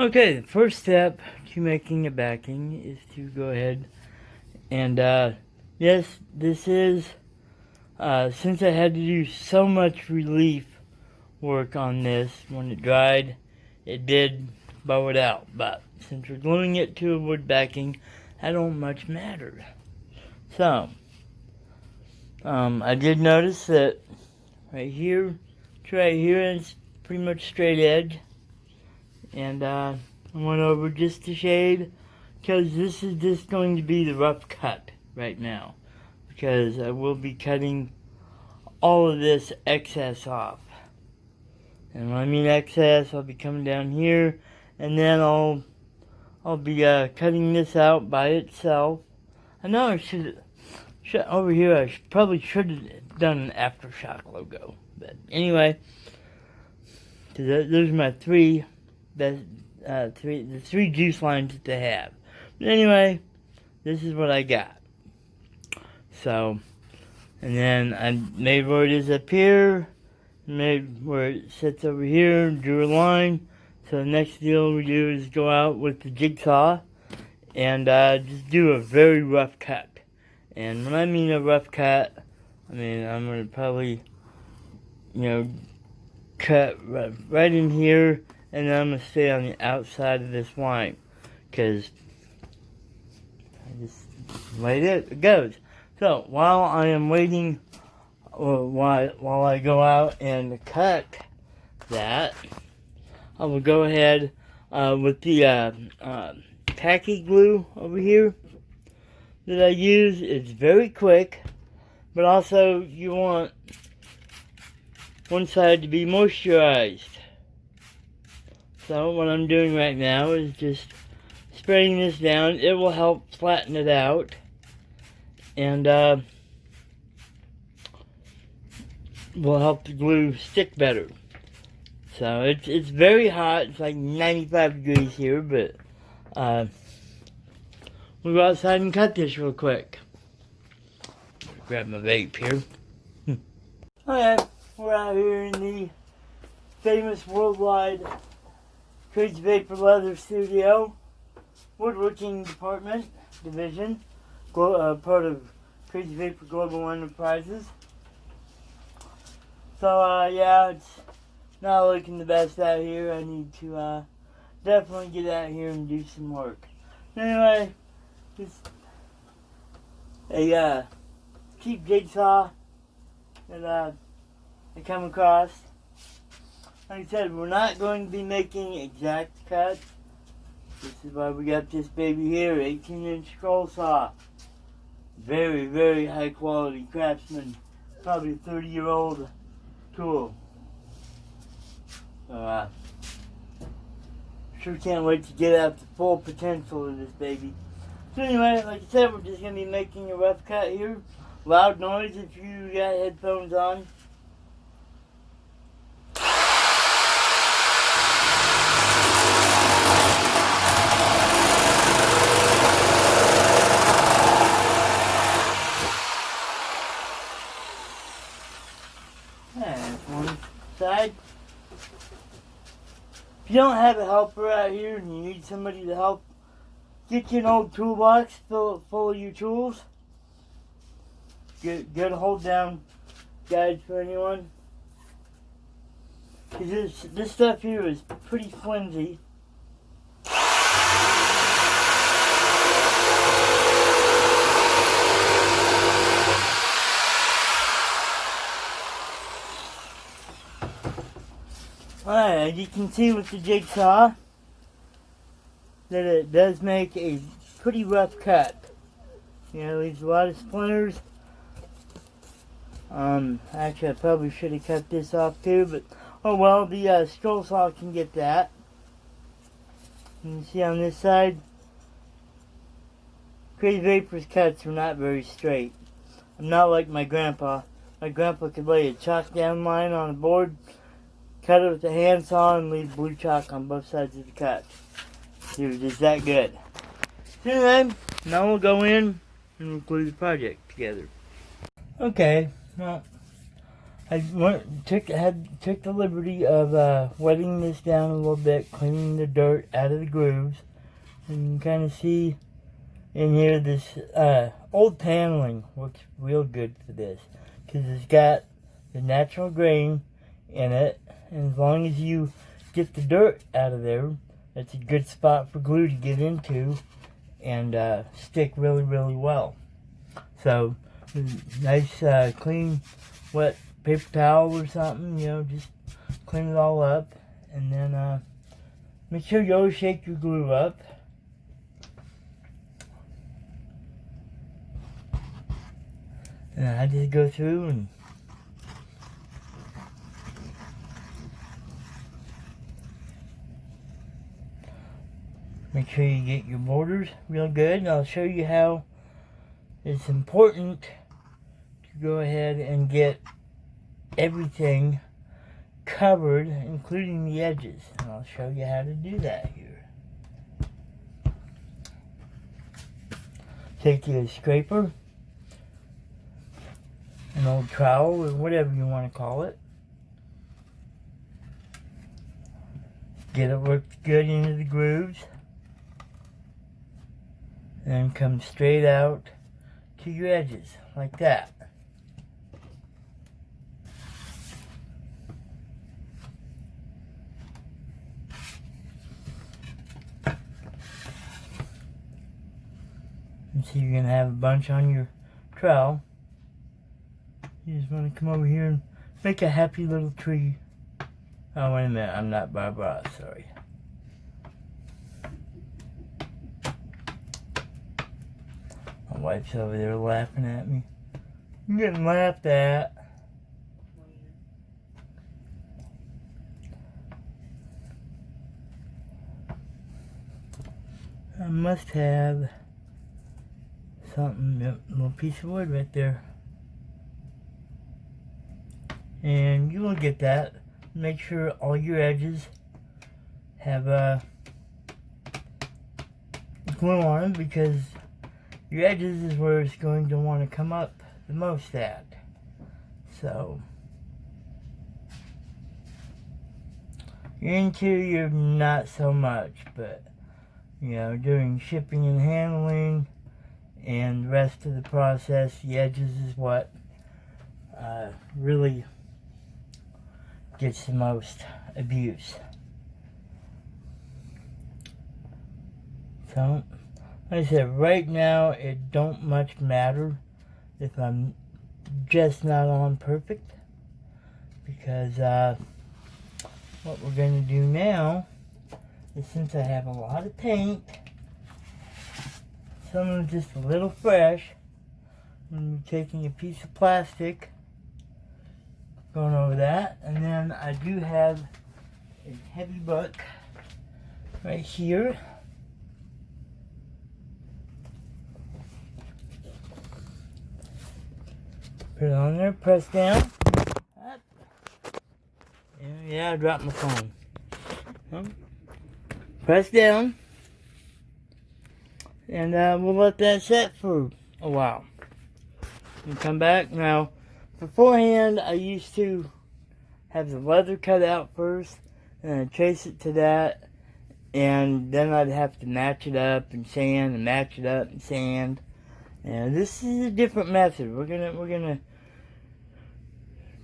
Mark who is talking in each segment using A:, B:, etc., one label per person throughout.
A: Okay, the first step to making a backing is to go ahead and, yes, this is, since I had to do so much relief work on this when it dried, it did bow it out. But since we're gluing it to a wood backing, that don't much matter. So, I did notice that right here to right here it's pretty much straight edge. And I went over just a shade because this is just going to be the rough cut right now, because I will be cutting all of this excess off. And when I mean excess, I'll be coming down here, and then I'll be cutting this out by itself. I know I should over here. I probably should have done an aftershock logo, but anyway, those are my three best, the three juice lines that they have. But anyway, this is what I got. So, and then I made where it is up here, made where it sits over here, drew a line. So the next deal we do is go out with the jigsaw and just do a very rough cut. And when I mean a rough cut, I mean I'm going to probably, cut right in here, and then I'm going to stay on the outside of this line, because I just right it goes. So while I am waiting, or while I go out and cut that, I will go ahead with the tacky glue over here that I use. It's very quick, but also you want one side to be moisturized. So what I'm doing right now is just spraying this down. It will help flatten it out, and will help the glue stick better. So it's very hot. It's like 95 degrees here, but we'll go outside and cut this real quick. Grab my vape here. Alright, we're out here in the famous worldwide Crazy Vapor Leather Studio, woodworking department, division, part of Crazy Vapor Global Enterprises. So, yeah, it's not looking the best out here. I need to definitely get out here and do some work. Anyway, just a cheap jigsaw that I come across. Like I said, we're not going to be making exact cuts. This is why we got this baby here, 18-inch scroll saw. Very, very high quality craftsman. Probably a 30-year-old tool. So, sure can't wait to get out the full potential of this baby. So anyway, like I said, we're just going to be making a rough cut here. Loud noise if you got headphones on. That's one side. If you don't have a helper out here and you need somebody to help, get you an old toolbox, fill it full of your tools. Good hold down guide for anyone. Because this stuff here is pretty flimsy. Alright, as you can see with the jigsaw, that it does make a pretty rough cut. You know, it leaves a lot of splinters. Actually, I probably should have cut this off too, but oh well, the scroll saw can get that. You can see on this side, Crazy Vapor's cuts are not very straight. I'm not like my grandpa. My grandpa could lay a chalk down line on a board, cut it with a handsaw, and leave blue chalk on both sides of the cut. He was just that good. So anyway, now we'll go in and we'll glue the project together. Okay, well, took the liberty of wetting this down a little bit, cleaning the dirt out of the grooves. And you can kind of see in here this old paneling looks real good for this because it's got the natural grain in it, and as long as you get the dirt out of there, it's a good spot for glue to get into and stick really, really well. So nice clean wet paper towel or something, just clean it all up, and then make sure you always shake your glue up. And I just go through and make sure you get your borders real good. And I'll show you how it's important to go ahead and get everything covered, including the edges. And I'll show you how to do that here. Take your scraper, an old trowel, or whatever you want to call it. Get it worked good into the grooves. And then come straight out to your edges, like that. And so you're going to have a bunch on your trowel. You just want to come over here and make a happy little tree. Oh, wait a minute. I'm not Barbara. Sorry. My wife's over there laughing at me. I'm getting laughed at. I must have something, a little piece of wood right there. And you will get that. Make sure all your edges have glue on them, because your edges is where it's going to want to come up the most at. So your interior, not so much, but during shipping and handling and the rest of the process, the edges is what really gets the most abuse. So, like I said, right now it don't much matter if I'm just not on perfect, because what we're going to do now is, since I have a lot of paint, some of them just a little fresh, I'm taking a piece of plastic, going over that, and then I do have a heavy book right here. Put it on there, press down. And yeah, I dropped my phone. Press down. And we'll let that set for a while. And come back. Now, beforehand, I used to have the leather cut out first, and I'd trace it to that, and then I'd have to match it up and sand, and match it up and sand. And this is a different method. We're gonna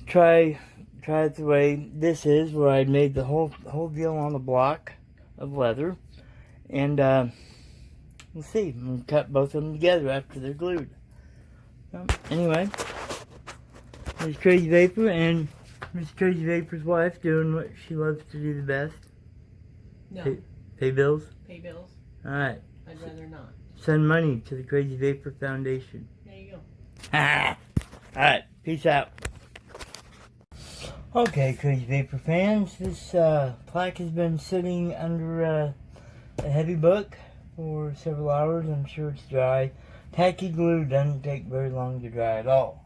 A: try it the way this is, where I made the whole deal on a block of leather, and we'll see. I'm gonna cut both of them together after they're glued. Anyway, there's Crazy Vapor and Miss Crazy Vapor's wife doing what she loves to do the best.
B: No.
A: Pay bills?
B: Pay bills.
A: Alright.
B: I'd rather not.
A: Send money to the Crazy Vapor Foundation.
B: There you go.
A: Alright, peace out. Okay, Crazy Vapor fans, this plaque has been sitting under a heavy book for several hours. I'm sure it's dry. Tacky glue doesn't take very long to dry at all.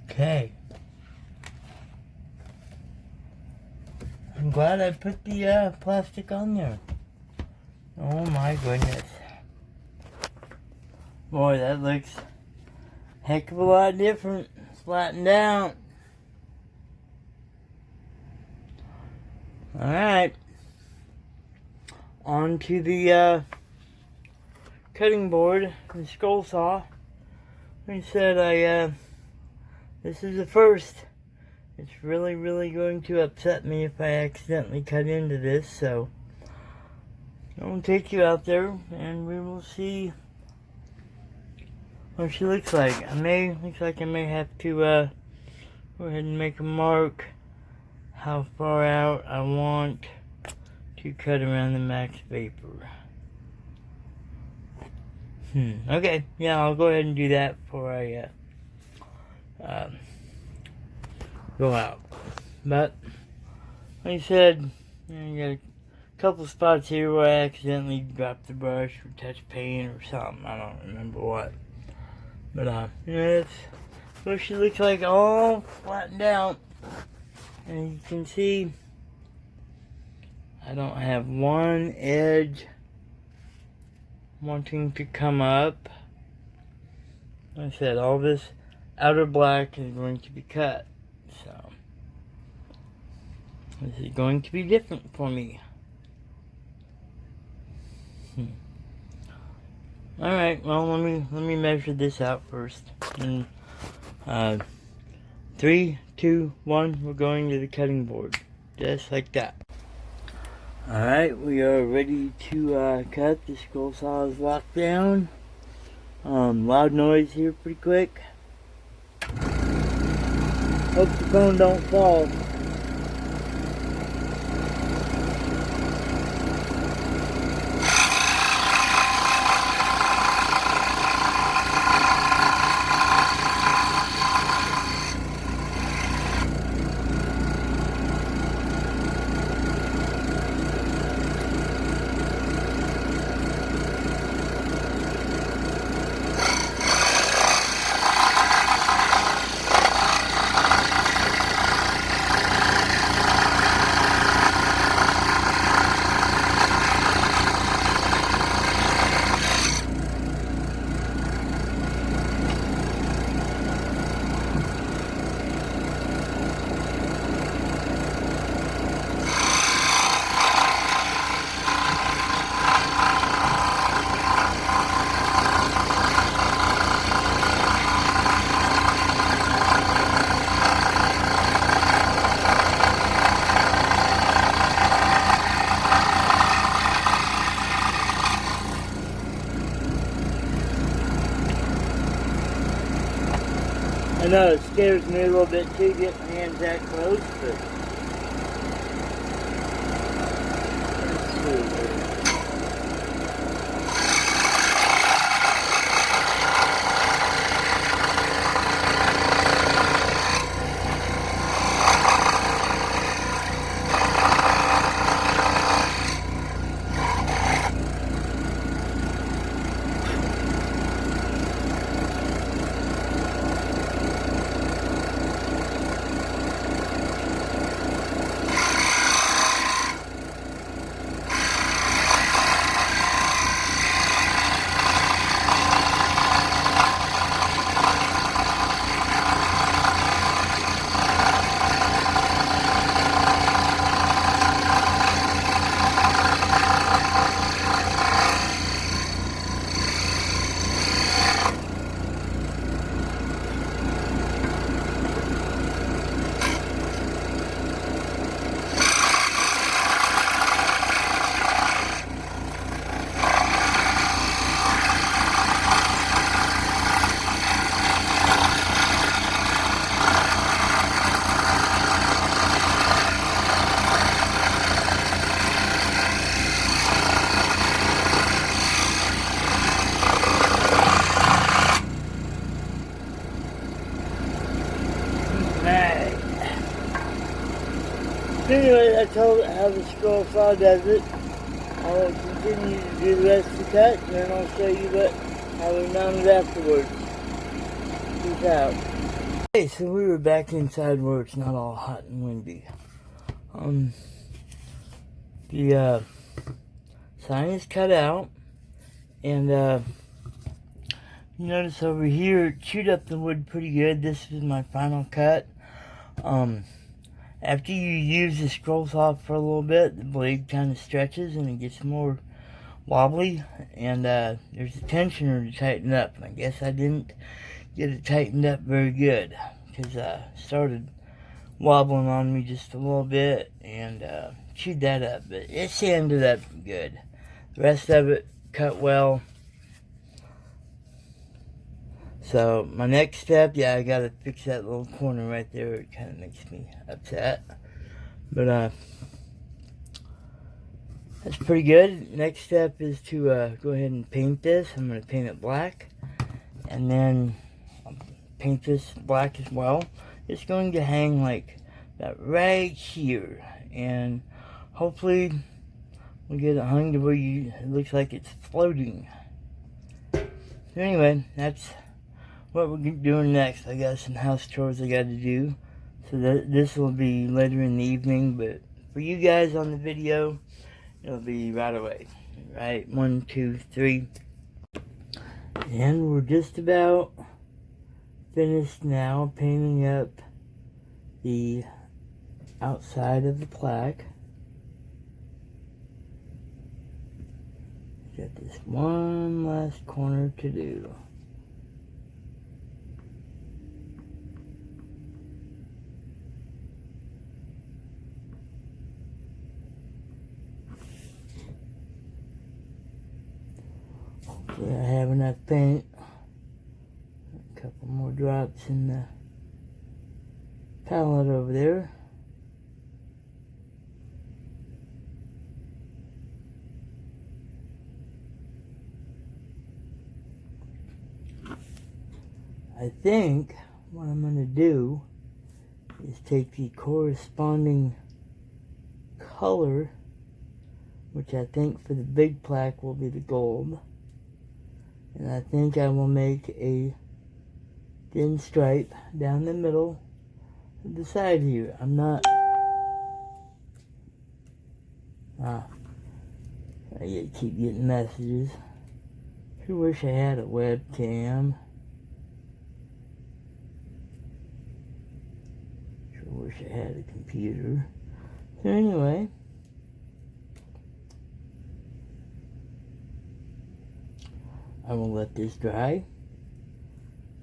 A: Okay. I'm glad I put the plastic on there. Oh my goodness. Boy, that looks a heck of a lot different. Flattened out. Alright. On to the cutting board, the scroll saw. Like I said, this is the first. It's really, really going to upset me if I accidentally cut into this, so I'll take you out there and we will see what she looks like. Looks like I may have to go ahead and make a mark how far out I want to cut around the max vapor. Okay, yeah, I'll go ahead and do that before I go out. But like I said, you got a couple spots here where I accidentally dropped the brush or touched paint or something. I don't remember what. But that's what she looks like, all flattened out. And you can see I don't have one edge wanting to come up. Like I said, all this outer black is going to be cut. So this is going to be different for me. Alright, well let me measure this out first. And 3, 2, 1, we're going to the cutting board. Just like that. Alright, we are ready to cut. The scroll saw is locked down. Loud noise here pretty quick. Hope the phone don't fall. I know it scares me a little bit too, get my hands that close, but let's see here. Anyway, that's how the scroll saw does it. I'll continue to do the rest of the cut, and then I'll show you how we mount it afterwards. Peace out. Okay, so we were back inside where it's not all hot and windy. The sign is cut out, and you notice over here, it chewed up the wood pretty good. This is my final cut. After you use the scroll saw for a little bit, the blade kind of stretches and it gets more wobbly, and there's a tensioner to tighten up, and I guess I didn't get it tightened up very good because it started wobbling on me just a little bit and chewed that up, but it ended up good. The rest of it cut well. So my next step, yeah, I gotta fix that little corner right there. It kind of makes me upset, but that's pretty good. Next step is to go ahead and paint this. I'm gonna paint it black, and then I'll paint this black as well. It's going to hang like that right here, and hopefully we'll get it hung to where it looks like it's floating. So anyway, that's what we're doing next. I got some house chores I got to do, so this will be later in the evening, but for you guys on the video, it'll be right away. Right, 1, 2, 3. And we're just about finished now painting up the outside of the plaque. Got this one last corner to do. Hopefully I have enough paint. A couple more drops in the palette over there. I think what I'm going to do is take the corresponding color, which I think for the big plaque will be the gold, and I think I will make a thin stripe down the middle of the side here. I'm not... I keep getting messages. Sure wish I had a webcam. Sure wish I had a computer. So anyway, I will let this dry,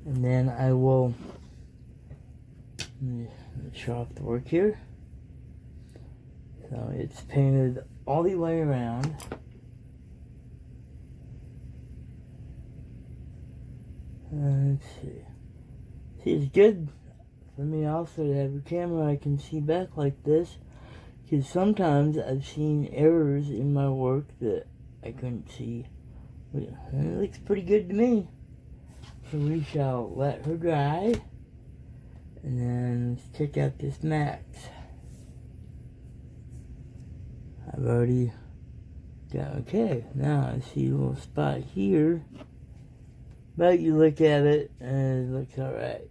A: and then I will show off the work here. So it's painted all the way around. Let's see. See, it's good for me also to have a camera I can see back like this, because sometimes I've seen errors in my work that I couldn't see. And it looks pretty good to me. So we shall let her dry, and then let's check out this Max. I've already got, okay, now I see a little spot here, but you look at it and it looks alright.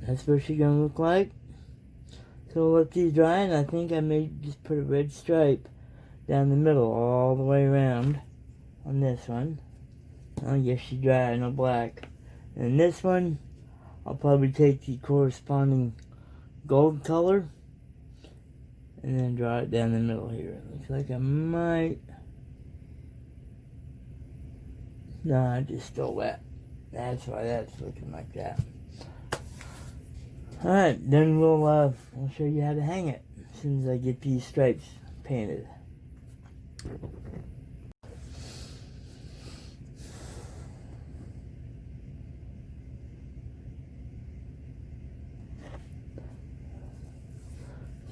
A: That's what she's gonna look like. So we'll let these dry, and I think I may just put a red stripe down the middle all the way around on this one. I guess she's dry, no black. And this one, I'll probably take the corresponding gold color and then draw it down the middle here. It looks like I might... No, I just stole that. That's why that's looking like that. Alright, then we'll show you how to hang it as soon as I get these stripes painted.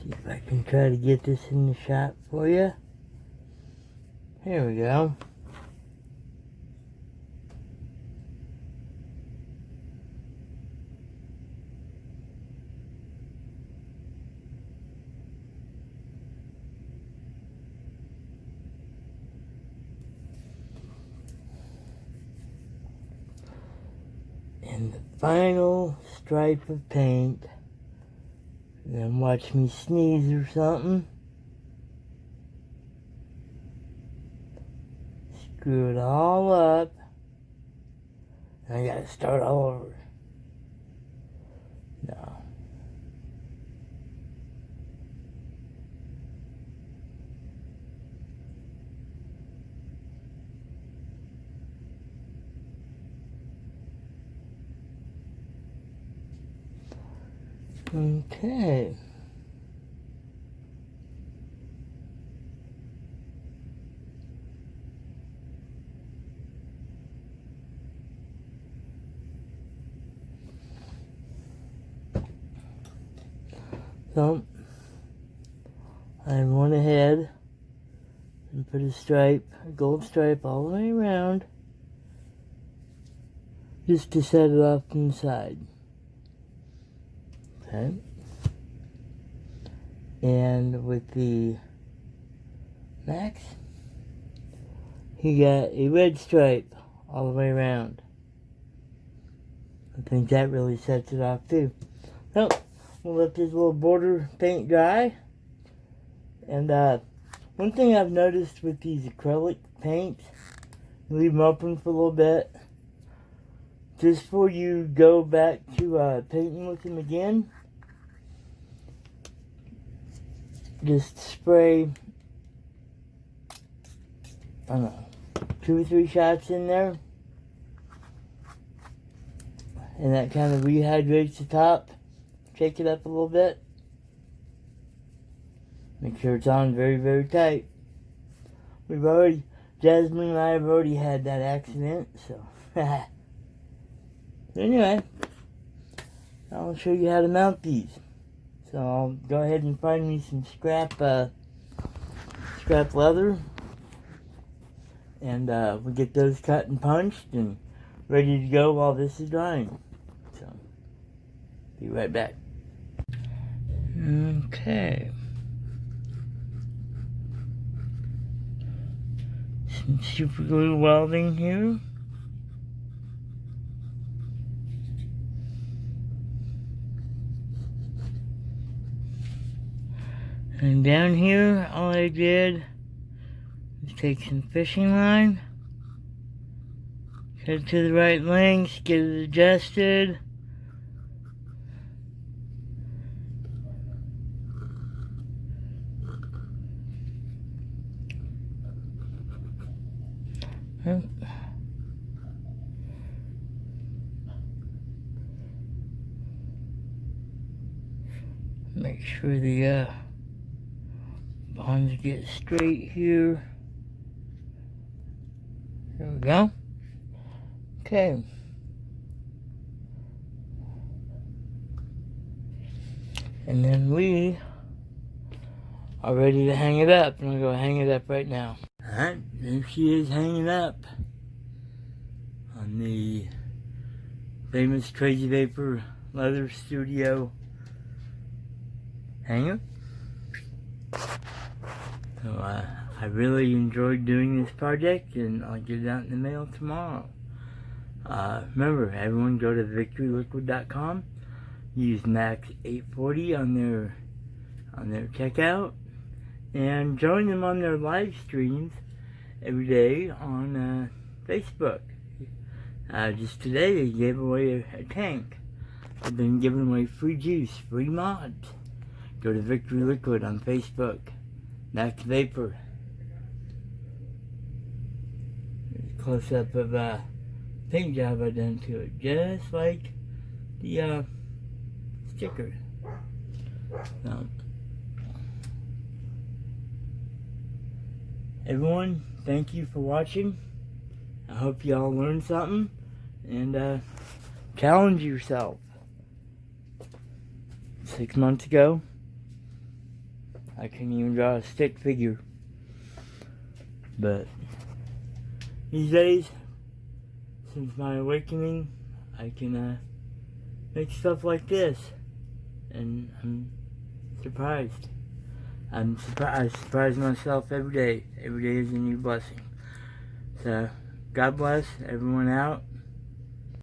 A: See if I can try to get this in the shot for you. Here we go. And the final stripe of paint, and then watch me sneeze or something. screw it all up. And I gotta start all over. No. Okay. So, I went ahead and put a gold stripe all the way around, just to set it off inside. Okay. And with the Max, he got a red stripe all the way around. I think that really sets it off too. So, we'll let this little border paint dry. And one thing I've noticed with these acrylic paints, leave them open for a little bit. Just before you go back to painting with them again, just spray, I don't know, 2 or 3 shots in there. And that kind of rehydrates the top. Shake it up a little bit. Make sure it's on very, very tight. Jasmine and I have already had that accident, so. Anyway, I'll show you how to mount these. So I'll go ahead and find me some scrap leather. And we'll get those cut and punched and ready to go while this is drying. So, be right back. Okay. Some super glue welding here. And down here, all I did was take some fishing line, cut it to the right length, get it adjusted. Make sure the bonds get straight here. There we go. Okay. And then we are ready to hang it up. I'm going to go hang it up right now. Alright, there she is hanging up on the famous Crazy Vapor Leather Studio hanger. So I really enjoyed doing this project, and I'll get it out in the mail tomorrow. Remember, everyone go to victoryliquid.com, use Max 840 on their checkout, and join them on their live streams every day on Facebook. Just today they gave away a tank. They've been giving away free juice, free mods. Go to Victory Liquid on Facebook. Max Vapor. There's a close-up of a paint job I done to it, just like the sticker. So, everyone, thank you for watching. I hope you all learned something, and challenge yourself. 6 months ago, I couldn't even draw a stick figure. But these days, since my awakening, I can make stuff like this. And I'm surprised. I surprise myself every day. Every day is a new blessing. So, God bless everyone out.